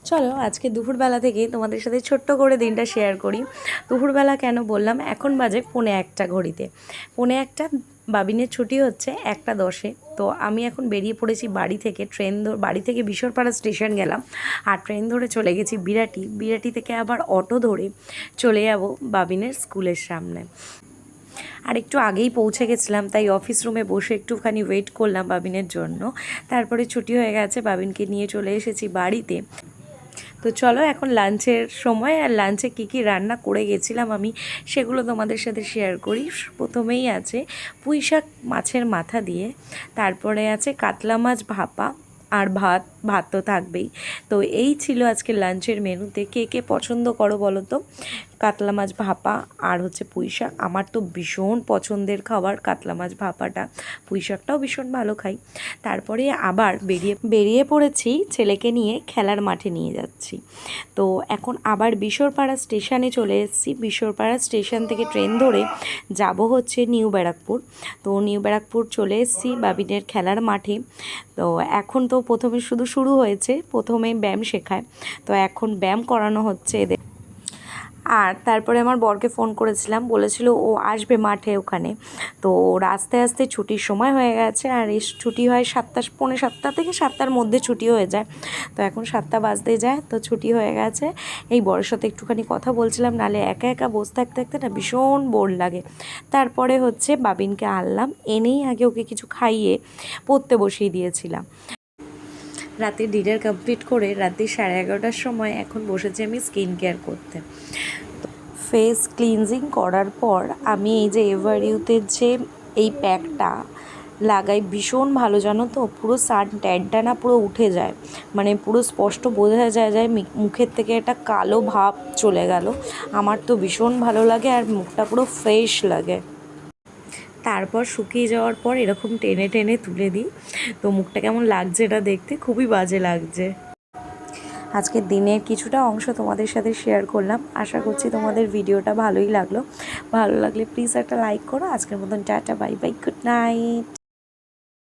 চলো আজকে দুপুরবেলা থেকে তোমাদের সাথে ছোট্ট করে দিনটা শেয়ার করি। দুপুরবেলা কেন বললাম, এখন বাজে 1:45 ঘড়িতে। 1:45 বাবিনের ছুটি হচ্ছে 1:10-এ। তো আমি এখন বেরিয়ে পড়েছি বাড়ি থেকে। বাড়ি থেকে বিশরপাড়া স্টেশন গেলাম, আর ট্রেন ধরে চলে গেছি বিরাটি থেকে আবার অটো ধরে চলে যাব বাবিনের স্কুলের সামনে। আর একটু আগেই পৌঁছে গেছিলাম, তাই অফিস রুমে বসে একটুখানি ওয়েট করলাম বাবিনের জন্য। তারপরে ছুটি হয়ে গেছে, বাবিনকে নিয়ে চলে এসেছি বাড়িতে। তো চলো এখন লাঞ্চের সময়, আর লাঞ্চে কী কী রান্না করে গেছিলাম আমি সেগুলো তোমাদের সাথে শেয়ার করি। প্রথমেই আছে পুঁইশাক মাছের মাথা দিয়ে, তারপরে আছে কাতলা মাছ ভাপা, আর ভাত তো থাকবেই। তো এই ছিল আজকে লাঞ্চের মেনুতে। কে কে পছন্দ করো বলো তো কাতলা মাছ ভাপা আর হচ্ছে পুঁইশাক? আমার তো ভীষণ পছন্দের খাবার কাতলা মাছ ভাপাটা। পুঁইশাকটাও ভীষণ ভালো খাই। তারপরে আবার বেরিয়ে পড়েছি ছেলেকে নিয়ে খেলার মাঠে নিয়ে যাচ্ছি। তো এখন আবার বিশরপাড়া স্টেশনে চলে এসেছি। বিশরপাড়া স্টেশন থেকে ট্রেন ধরে যাব হচ্ছে নিউ ব্যারাকপুর। তো নিউ ব্যারাকপুর চলে এসেছি বাবিনের খেলার মাঠে। তো এখন তো প্রথমে শুরু হয়েছে, প্রথমে ব্যায়াম শেখায়, তো এখন ব্যায়াম করানো হচ্ছে এদের। আর তারপরে আমার বরকে ফোন করেছিলাম, বলেছিল ও আসবে মাঠে ওখানে। তো ওর আস্তে আস্তে ছুটির সময় হয়ে গেছে, আর এই ছুটি হয় 7টা, পৌনে 7টা থেকে 7টার মধ্যে ছুটি হয়ে যায়। তো এখন 7টা বাজতে যায়, তো ছুটি হয়ে গেছে। এই বরের সাথে একটুখানি কথা বলছিলাম, নাহলে একা একা বসে থাকতে থাকতে না ভীষণ বোর লাগে। তারপরে হচ্ছে বাবিনকে আনলাম, এনেই আগে ওকে কিছু খাইয়ে পড়তে বসিয়ে দিয়েছিলাম। রাতে ডিনার কমপ্লিট করে রাতে 11:30টার সময় এখন বসেছি আমি স্কিন কেয়ার করতে। ফেস ক্লিনজিং করার পর আমি এই যে এভারইউতে যে এই প্যাকটা লাগাই, ভীষণ ভালো জানো তো। পুরো সান ট্যানটা না পুরো উঠে যায়, মানে পুরো স্পষ্ট বোঝা যায় মুখের থেকে একটা কালো ভাব চলে গেল। আমার তো ভীষণ ভালো লাগে, আর মুখটা পুরো ফ্রেশ লাগে। তারপর শুকিয়ে যাওয়ার পর এরকম টেনে টেনে তুলে দিই। তো মুখটা কেমন লাগছে এটা দেখতে, খুবই বাজে লাগছে। আজকের দিনের কিছুটা অংশ তোমাদের সাথে শেয়ার করলাম। আশা করছি তোমাদের ভিডিওটা ভালোই লাগলো। ভালো লাগলে প্লিজ একটা লাইক করো। আজকের মতন tata, bye bye, good night.